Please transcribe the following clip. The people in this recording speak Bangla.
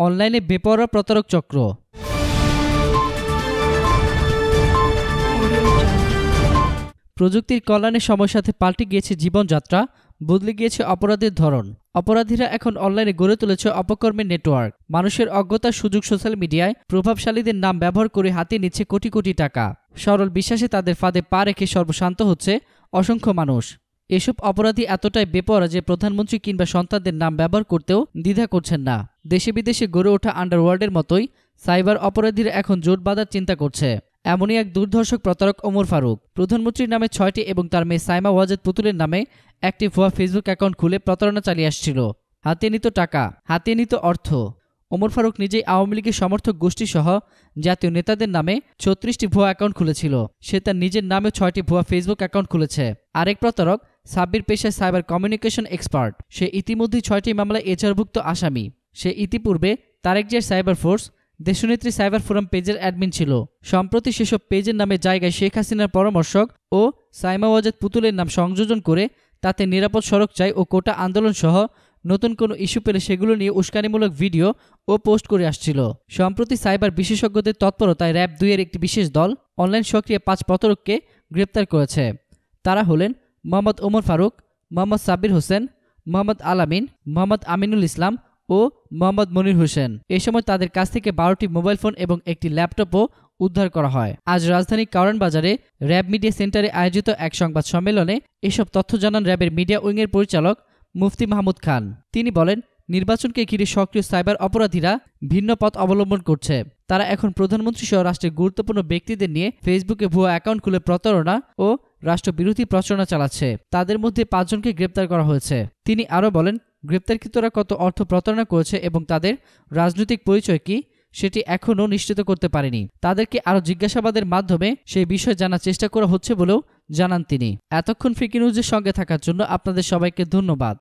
অনলাইনে বেপরোয়া প্রতারক চক্র। প্রযুক্তির কল্যাণে সময়ের সাথে পাল্টে গিয়েছে জীবনযাত্রা, বদলে গিয়েছে অপরাধের ধরন। অপরাধীরা এখন অনলাইনে গড়ে তুলেছে অপকর্মের নেটওয়ার্ক। মানুষের অজ্ঞতার সুযোগ সোশ্যাল মিডিয়ায় প্রভাবশালীদের নাম ব্যবহার করে হাতিয়ে নিচ্ছে কোটি কোটি টাকা। সরল বিশ্বাসে তাদের ফাঁদে পা রেখে সর্বশান্ত হচ্ছে অসংখ্য মানুষ। এসব অপরাধী এতটাই বেপরোয়া যে প্রধানমন্ত্রী কিংবা সন্তানদের নাম ব্যবহার করতেও দ্বিধা করছেন না। দেশে বিদেশে গড়ে ওঠা আন্ডারওয়ার্ল্ডের মতোই সাইবার অপরাধীরা এখন জোট বাঁধার চিন্তা করছে। এমনই এক দুর্ধর্ষক প্রতারক ওমর ফারুক। প্রধানমন্ত্রীর নামে ৬টি এবং তার মেয়ে সাইমা ওয়াজেদ পুতুলের নামে একটি ভুয়া ফেসবুক অ্যাকাউন্ট খুলে প্রতারণা চালিয়ে আসছিল। হাতিয়ে নিত টাকা, হাতিয়ে নিত অর্থ। ওমর ফারুক নিজেই আওয়ামী লীগের সমর্থক গোষ্ঠীসহ জাতীয় নেতাদের নামে ৩৬টি ভুয়া অ্যাকাউন্ট খুলেছিল। সে তার নিজের নামে 6টি ভুয়া ফেসবুক অ্যাকাউন্ট খুলেছে। আরেক প্রতারক সাব্বির পেশায় সাইবার কমিউনিকেশন এক্সপার্ট। সে ইতিমধ্যেই 6টি মামলায় এজাহারভুক্ত আসামি। সে ইতিপূর্বে তারেক জিয়ার সাইবার ফোর্স, দেশনেত্রী সাইবার ফোরাম পেজের অ্যাডমিন ছিল। সম্প্রতি সেসব পেজের নামে জায়গায় শেখ হাসিনার পরামর্শক ও সাইমা ওয়াজেদ পুতুলের নাম সংযোজন করে তাতে নিরাপদ সড়ক চাই ও কোটা আন্দোলন সহ নতুন কোনো ইস্যু পেলে সেগুলো নিয়ে উস্কানিমূলক ভিডিও ও পোস্ট করে আসছিল। সম্প্রতি সাইবার বিশেষজ্ঞদের তৎপরতায় র্যাব ২-এর একটি বিশেষ দল অনলাইন সক্রিয় ৫ প্রতারককে গ্রেপ্তার করেছে। তারা হলেন মোহাম্মদ ওমর ফারুক, মোহাম্মদ সাব্বির হোসেন, মোহাম্মদ আলামিন, মোহাম্মদ আমিনুল ইসলাম ও মোহাম্মদ মনির হোসেন। এ সময় তাদের কাছ থেকে 12টি মোবাইল ফোন এবং একটি ল্যাপটপও উদ্ধার করা হয়। আজ রাজধানীর কারওয়ান বাজারে র্যাব মিডিয়া সেন্টারে আয়োজিত এক সংবাদ সম্মেলনে এসব তথ্য জানান র্যাবের মিডিয়া উইংয়ের পরিচালক মুফতি মাহমুদ খান। তিনি বলেন, নির্বাচনকে ঘিরে সক্রিয় সাইবার অপরাধীরা ভিন্ন পথ অবলম্বন করছে। তারা এখন প্রধানমন্ত্রী সহ রাষ্ট্রের গুরুত্বপূর্ণ ব্যক্তিদের নিয়ে ফেসবুকে ভুয়া অ্যাকাউন্ট খুলে প্রতারণা ও রাষ্ট্রবিরোধী প্রচারণা চালাচ্ছে। তাদের মধ্যে 5 জনকে গ্রেপ্তার করা হয়েছে। তিনি আরও বলেন, গ্রেপ্তারকৃতরা কত অর্থ প্রতারণা করেছে এবং তাদের রাজনৈতিক পরিচয় কি সেটি এখনও নিশ্চিত করতে পারেনি। তাদেরকে আরও জিজ্ঞাসাবাদের মাধ্যমে সেই বিষয় জানার চেষ্টা করা হচ্ছে বলেও জানান তিনি। এতক্ষণ ফ্রিকি নিউজের সঙ্গে থাকার জন্য আপনাদের সবাইকে ধন্যবাদ।